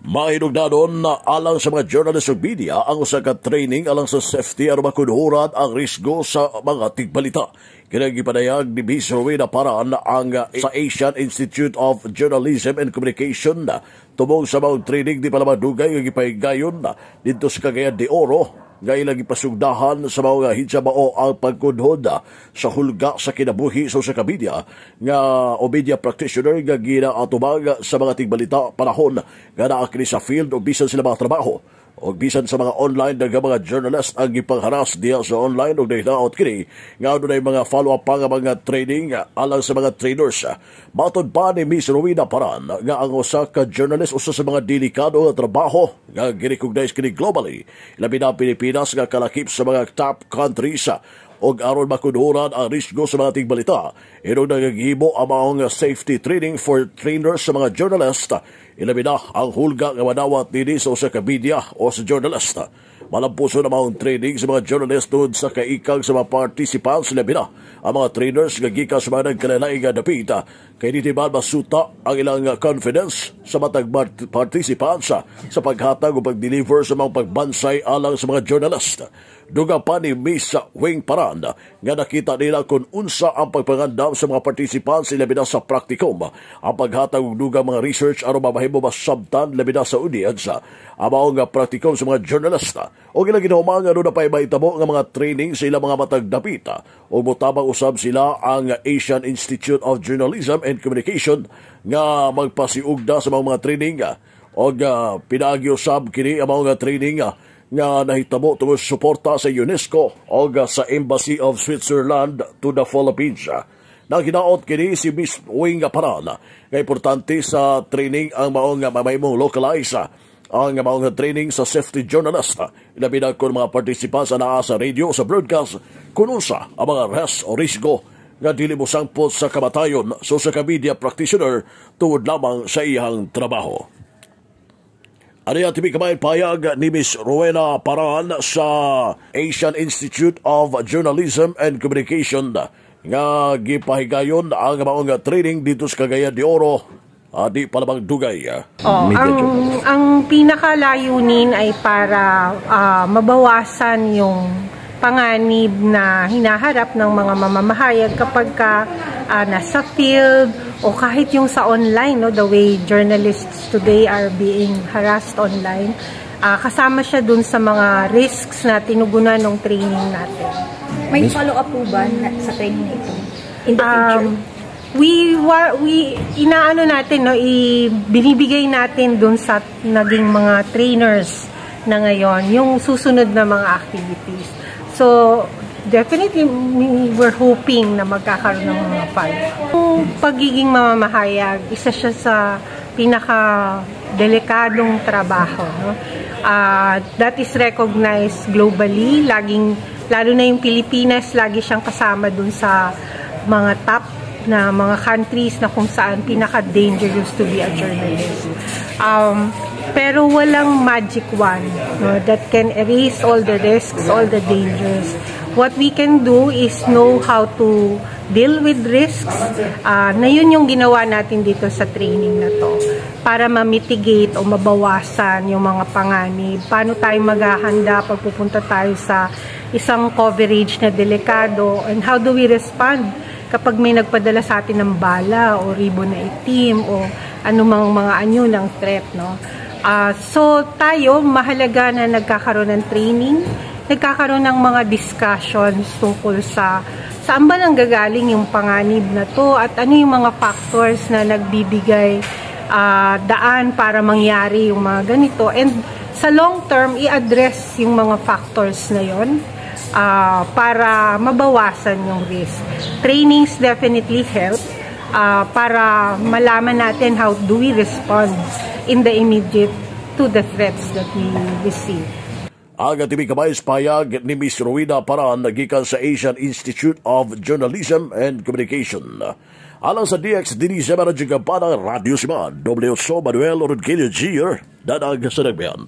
Mahinugdanon na alang sa mga journalist ug media ang usa ka training alang sa safety aron makunhuran ang risgo sa mga tigbalita. Kinagipadayag ni Miss Rowena Paraan ang sa Asian Institute of Journalism and Communication tubong sa mga training di pala madugay nga gipahigayon dito sa Cagayan de Oro. Ngay lagi pasugdahan sa mga hitsabao ang pagkunhod sa hulga sa kinabuhi sa media nga o media practitioner nga ginaatubag sa mga tigbalita panahon nga naa kini sa field o bisan sila mga trabaho o bisan sa mga online nga mga journalist ang gipangharas diya sa online o dahinaot kini nga doon ay mga follow-up pa nga mga training alang sa mga trainers. Matod pa ni Miss Rowena Paraan nga ang usa ka journalist usa sa mga delikado nga trabaho nga girecognize kini globally labi na Pilipinas nga kalakip sa mga top countries og aron makunhuran ang risgo sa mga tigbalita. Inong nagaghibo ang mga safety training for trainers sa mga journalist. Ilabi na ang hulga nga manawat nini sa usa ka media o sa journalist. Malampuso na mga training sa mga journalist tungod sa kaikang sa mga participants. Ilabi na ang mga trainers nga gikan sa mga nagkalaing nga dapita kay di ba masuta ang ilang confidence sa matag participants sa paghatag o pag-deliver sa mga pagbansay alang sa mga journalist. Duga pa ni Miss Wing Paraan nga nakita nila kung unsa ang pagpangandam sa mga participants ilabi na sa practicum, ang paghatag og dugang mga research aron mamahimo masabtan labi na sa audience ang mga practicum sa mga journalist o ilang ginahuman nga na pa'y mahitabo nga mga training sa ilang mga matag dapita o mutabang usab sila ang Asian Institute of Journalism and Communication nga magpasiugda sa mga training o pinaagi usab kini ang mga training nga nahitabo tungod suporta sa UNESCO o sa Embassy of Switzerland to the Philippines. Naginaot kini si Miss Wing Paraan nga importante sa training ang maong mamahimong localize ang maong training sa safety journalist. Ilabi na kung mga participants na sa radio sa broadcast kung unsa ang mga risk o risgo nga dili mo sangpot sa kamatayon sa media practitioner tungod lamang sa iyang trabaho. Ano yung tibig kamayin payag ni Miss Rowena Paraan sa Asian Institute of Journalism and Communication nga gipahigayon ang maong training dito sa Cagayan de Oro di palamang dugay. Ang pinakalayunin ay para mabawasan yung panganib na hinaharap ng mga mamamahayag kapag nasa field o kahit yung sa online, no, the way journalists today are being harassed online, kasama siya dun sa mga risks na tinugunan ng training natin. May follow-up po ba sa training na ito in the future? Inaano natin, no, binibigay natin dun sa naging mga trainers na ngayon, yung susunod na mga activities. So, definitely, we're hoping na magkakaroon ng mga fund. Yung pagiging mamamahayag, isa siya sa pinaka-delikadong trabaho. No? That is recognized globally. Lalo na yung Pilipinas, lagi siyang kasama dun sa mga top na mga countries na kung saan pinaka-dangerous to be a journalist. Pero walang magic wand, no, that can erase all the risks, all the dangers. What we can do is know how to deal with risks. Na yun yung ginawa natin dito sa training na to. Para ma-mitigate o mabawasan yung mga panganib. Paano tayo maghahanda pag pupunta tayo sa isang coverage na delikado? And how do we respond kapag may nagpadala sa atin ng bala o ribbon na itim o anumang mga anyo ng threat, no? So tayo, mahalaga na nagkakaroon ng training, nagkakaroon ng mga discussions tungkol sa saan ba nanggagaling yung panganib na to at ano yung mga factors na nagbibigay daan para mangyari yung mga ganito. And sa long term, i-address yung mga factors na yon para mabawasan yung risk. Trainings definitely help para malaman natin how do we respond in the immediate to the threats that we receive. Ang tibig kamayos payag ni Miss Rowena Paraan nagikan sa Asian Institute of Journalism and Communication. Alang sa DX Dini sa Radyo Gampana, Radio Siman, W. Manuel Rodgelio Jr. Danag sa Nagbayan.